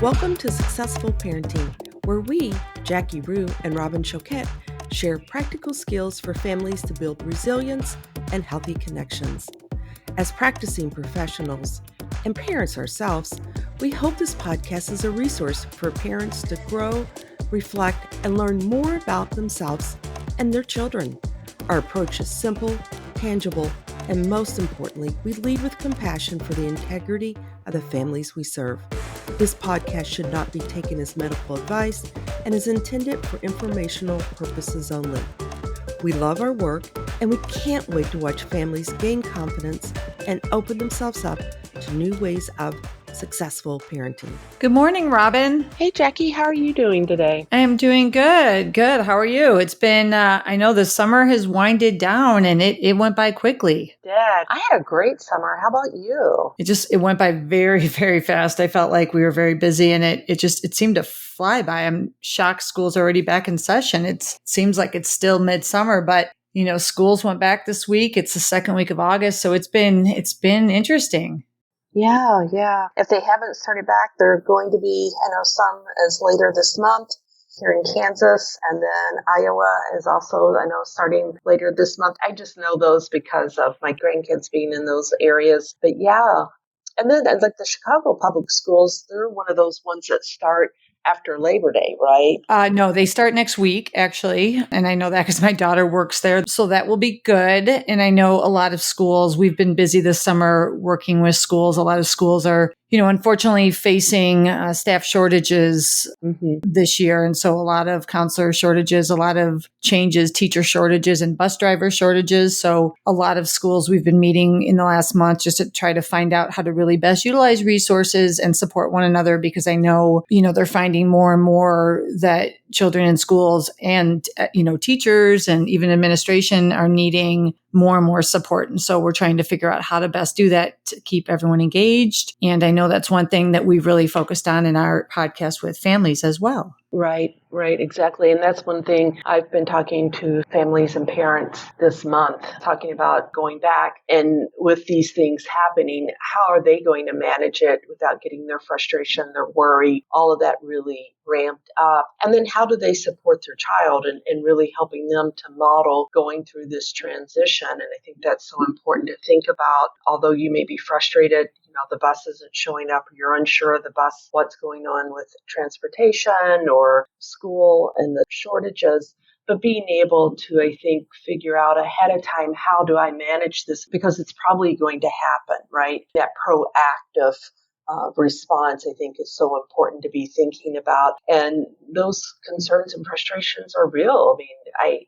Welcome to Successful Parenting, where we, Jackie Rue and Robin Choquette, share practical skills for families to build resilience and healthy connections. As practicing professionals and parents ourselves, we hope this podcast is a resource for parents to grow, reflect, and learn more about themselves and their children. Our approach is simple, tangible, and most importantly, we lead with compassion for the integrity of the families we serve. This podcast should not be taken as medical advice and is intended for informational purposes only. We love our work, and we can't wait to watch families gain confidence and open themselves up to new ways of successful parenting. Good morning, Robin. Hey, Jackie, how are you doing today? I am doing good. Good. How are you? It's been, I know the summer has winded down and it went by quickly. Dad, I had a great summer. How about you? It went by very, very fast. I felt like we were very busy and it seemed to fly by. I'm shocked school's already back in session. It seems like it's still midsummer, but schools went back this week. It's the second week of August. So it's been interesting. Yeah. If they haven't started back, they're going to be, I know some is later this month here in Kansas, and then Iowa is also, I know, starting later this month. I just know those because of my grandkids being in those areas. But yeah, and then like the Chicago public schools, they're one of those ones that start after Labor Day, right? No, they start next week, actually. And I know that because my daughter works there. So that will be good. And I know a lot of schools, we've been busy this summer working with schools. A lot of schools are, unfortunately facing staff shortages this year. And so a lot of counselor shortages, a lot of changes, teacher shortages, and bus driver shortages. So a lot of schools we've been meeting in the last month just to try to find out how to really best utilize resources and support one another, because I know, they're finding more and more that children in schools and, teachers and even administration are needing more and more support. And so we're trying to figure out how to best do that to keep everyone engaged. And I know that's one thing that we've really focused on in our podcast with families as well. Right, exactly. And that's one thing I've been talking to families and parents this month, talking about going back. And with these things happening, how are they going to manage it without getting their frustration, their worry, all of that really ramped up? And then how do they support their child and really helping them to model going through this transition? And I think that's so important to think about. Although you may be frustrated, the bus isn't showing up, or you're unsure of the bus, what's going on with transportation or school and the shortages, but being able to, I think, figure out ahead of time, how do I manage this? Because it's probably going to happen, right? That proactive response, I think, is so important to be thinking about. And those concerns and frustrations are real. I mean, I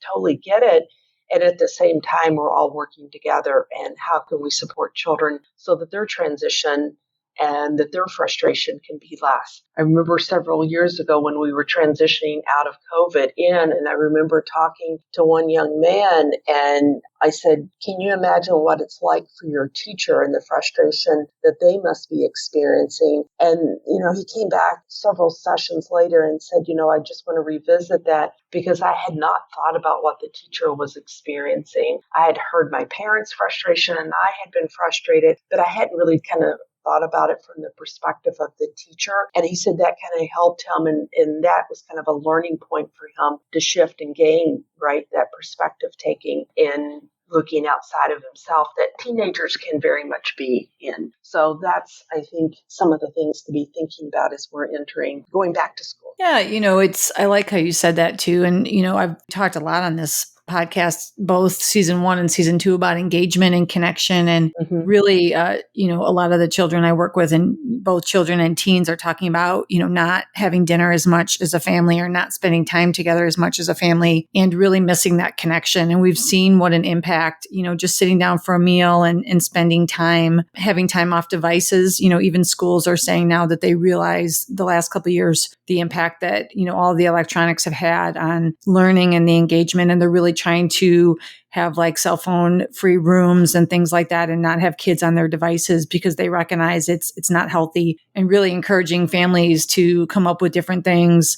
totally get it. And at the same time, we're all working together. And how can we support children so that their transition and that their frustration can be less? I remember several years ago when we were transitioning out of COVID and I remember talking to one young man, and I said, can you imagine what it's like for your teacher and the frustration that they must be experiencing? And, he came back several sessions later and said, I just want to revisit that because I had not thought about what the teacher was experiencing. I had heard my parents' frustration and I had been frustrated, but I hadn't really kind of thought about it from the perspective of the teacher. And he said that kind of helped him. And that was kind of a learning point for him to shift and gain, right, that perspective taking in looking outside of himself that teenagers can very much be in. So that's, I think, some of the things to be thinking about as we're going back to school. Yeah, I like how you said that too. And, I've talked a lot on this podcast, both season 1 and season 2, about engagement and connection. And really, a lot of the children I work with, and both children and teens, are talking about, not having dinner as much as a family or not spending time together as much as a family and really missing that connection. And we've seen what an impact, just sitting down for a meal and spending time, having time off devices. Even schools are saying now that they realize the last couple of years, the impact that, all the electronics have had on learning and the engagement. And they're really trying to have like cell phone free rooms and things like that and not have kids on their devices because they recognize it's not healthy, and really encouraging families to come up with different things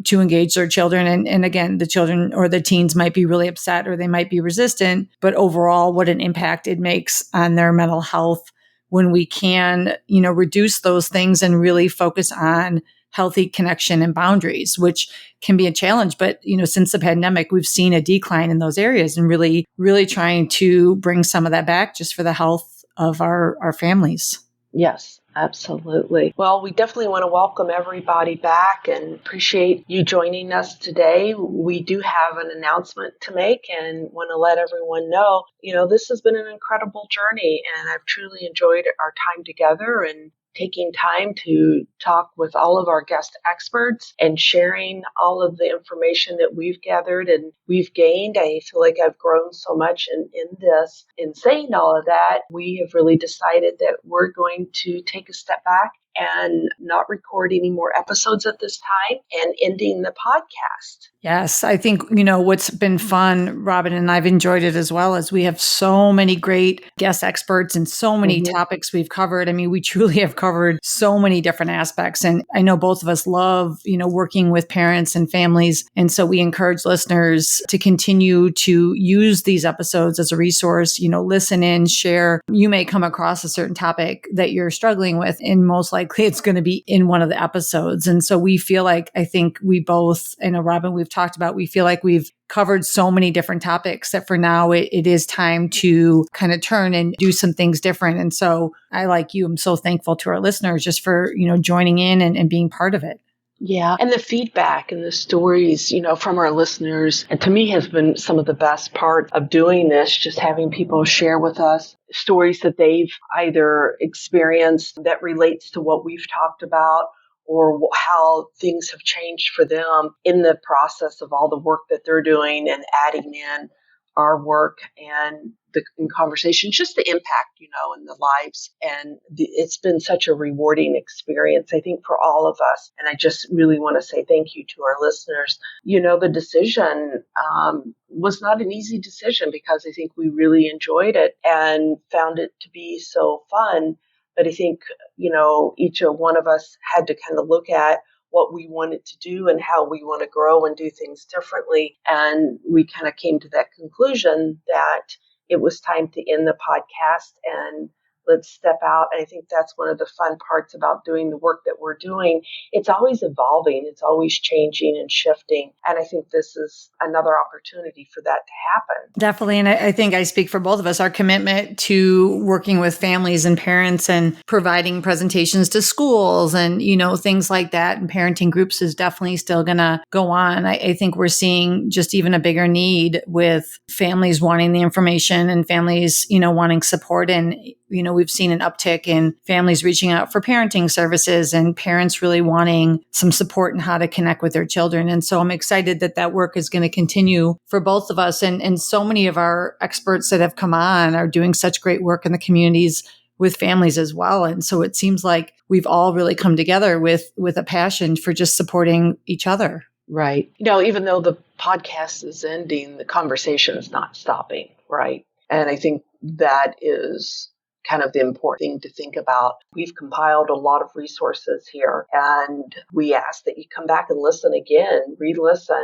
to engage their children. And again, the children or the teens might be really upset or they might be resistant, but overall what an impact it makes on their mental health when we can, reduce those things and really focus on healthy connection and boundaries, which can be a challenge. But, since the pandemic, we've seen a decline in those areas and really, really trying to bring some of that back just for the health of our families. Yes, absolutely. Well, we definitely want to welcome everybody back and appreciate you joining us today. We do have an announcement to make and want to let everyone know, this has been an incredible journey and I've truly enjoyed our time together and taking time to talk with all of our guest experts and sharing all of the information that we've gathered and we've gained. I feel like I've grown so much in this. In saying all of that, we have really decided that we're going to take a step back and not record any more episodes at this time and ending the podcast. Yes, I think, what's been fun, Robin, and I've enjoyed it as well, as we have so many great guest experts and so many topics we've covered. I mean, we truly have covered so many different aspects. And I know both of us love, working with parents and families. And so we encourage listeners to continue to use these episodes as a resource, listen in, share. You may come across a certain topic that you're struggling with, and most likely it's going to be in one of the episodes. And so we feel like, I think we both, Robin, we've talked about, we feel like we've covered so many different topics that for now it is time to kind of turn and do some things different. And so I, like you, I'm so thankful to our listeners just for, joining in and being part of it. Yeah. And the feedback and the stories, from our listeners, and to me has been some of the best part of doing this, just having people share with us stories that they've either experienced that relates to what we've talked about or how things have changed for them in the process of all the work that they're doing and adding in our work and in conversations, just the impact, in the lives. And it's been such a rewarding experience, I think, for all of us. And I just really want to say thank you to our listeners. The decision was not an easy decision because I think we really enjoyed it and found it to be so fun. But I think, each one of us had to kind of look at what we wanted to do and how we want to grow and do things differently. And we kind of came to that conclusion that it was time to end the podcast and let's step out. And I think that's one of the fun parts about doing the work that we're doing. It's always evolving. It's always changing and shifting. And I think this is another opportunity for that to happen. Definitely. And I think I speak for both of us. Our commitment to working with families and parents and providing presentations to schools and, things like that and parenting groups is definitely still going to go on. I think we're seeing just even a bigger need with families wanting the information and families, wanting support. And, we've seen an uptick in families reaching out for parenting services and parents really wanting some support in how to connect with their children. And so I'm excited that work is going to continue for both of us. And so many of our experts that have come on are doing such great work in the communities with families as well. And so it seems like we've all really come together with a passion for just supporting each other. Right. Even though the podcast is ending, the conversation is not stopping. Right. And I think that is kind of the important thing to think about. We've compiled a lot of resources here, and we ask that you come back and listen again, re-listen,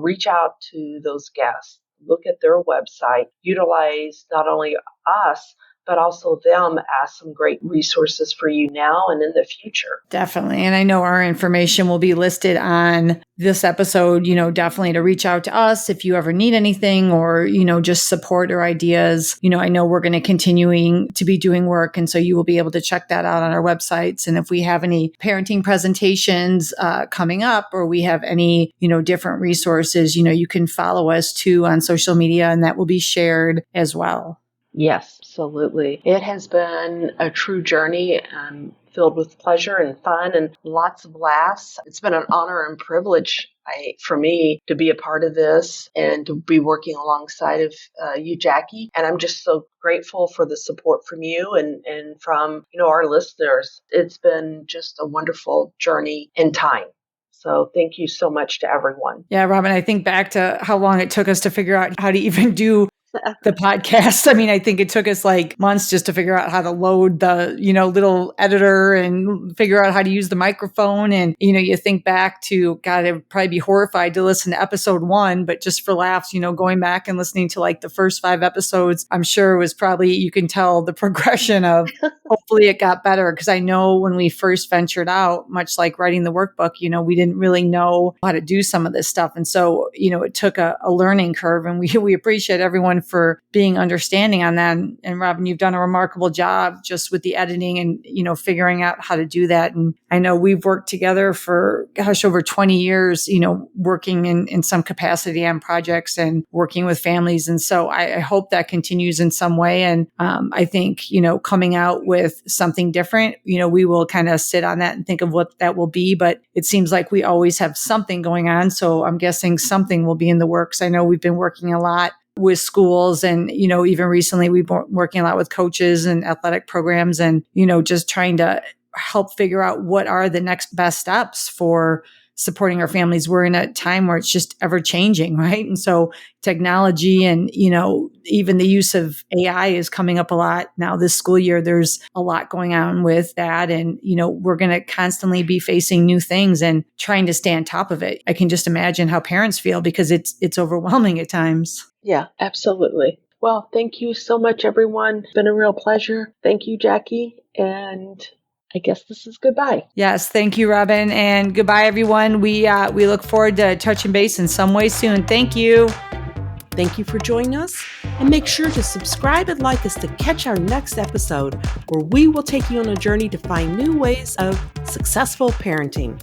reach out to those guests, look at their website, utilize not only us, but also them as some great resources for you now and in the future. Definitely. And I know our information will be listed on this episode, definitely to reach out to us if you ever need anything or, just support or ideas. I know we're going to continuing to be doing work. And so you will be able to check that out on our websites. And if we have any parenting presentations coming up or we have any, different resources, you can follow us too on social media and that will be shared as well. Yes, absolutely. It has been a true journey filled with pleasure and fun and lots of laughs. It's been an honor and privilege for me to be a part of this and to be working alongside of you, Jackie. And I'm just so grateful for the support from you and from, our listeners. It's been just a wonderful journey in time. So thank you so much to everyone. Yeah, Robin, I think back to how long it took us to figure out how to even do the podcast. I mean, I think it took us like months just to figure out how to load the, little editor and figure out how to use the microphone. And, you think back to, God, I would probably be horrified to listen to episode 1, but just for laughs, going back and listening to like the first 5 episodes, I'm sure it was probably, you can tell the progression of hopefully it got better. Cause I know when we first ventured out, much like writing the workbook, we didn't really know how to do some of this stuff. And so, it took a learning curve, and we appreciate everyone for being understanding on that. And Robin, you've done a remarkable job just with the editing and, figuring out how to do that. And I know we've worked together for, over 20 years, working in some capacity on projects and working with families. And so I hope that continues in some way. And I think, coming out with something different, we will kind of sit on that and think of what that will be. But it seems like we always have something going on. So I'm guessing something will be in the works. I know we've been working a lot with schools, and, even recently we've been working a lot with coaches and athletic programs, and, just trying to help figure out what are the next best steps for supporting our families. We're in a time where it's just ever changing, right? And so technology and, even the use of AI is coming up a lot now this school year. There's a lot going on with that. And, we're going to constantly be facing new things and trying to stay on top of it. I can just imagine how parents feel, because it's overwhelming at times. Yeah, absolutely. Well, thank you so much, everyone. It's been a real pleasure. Thank you, Jackie. And I guess this is goodbye. Yes. Thank you, Robin. And goodbye, everyone. We look forward to touching base in some way soon. Thank you. Thank you for joining us. And make sure to subscribe and like us to catch our next episode, where we will take you on a journey to find new ways of successful parenting.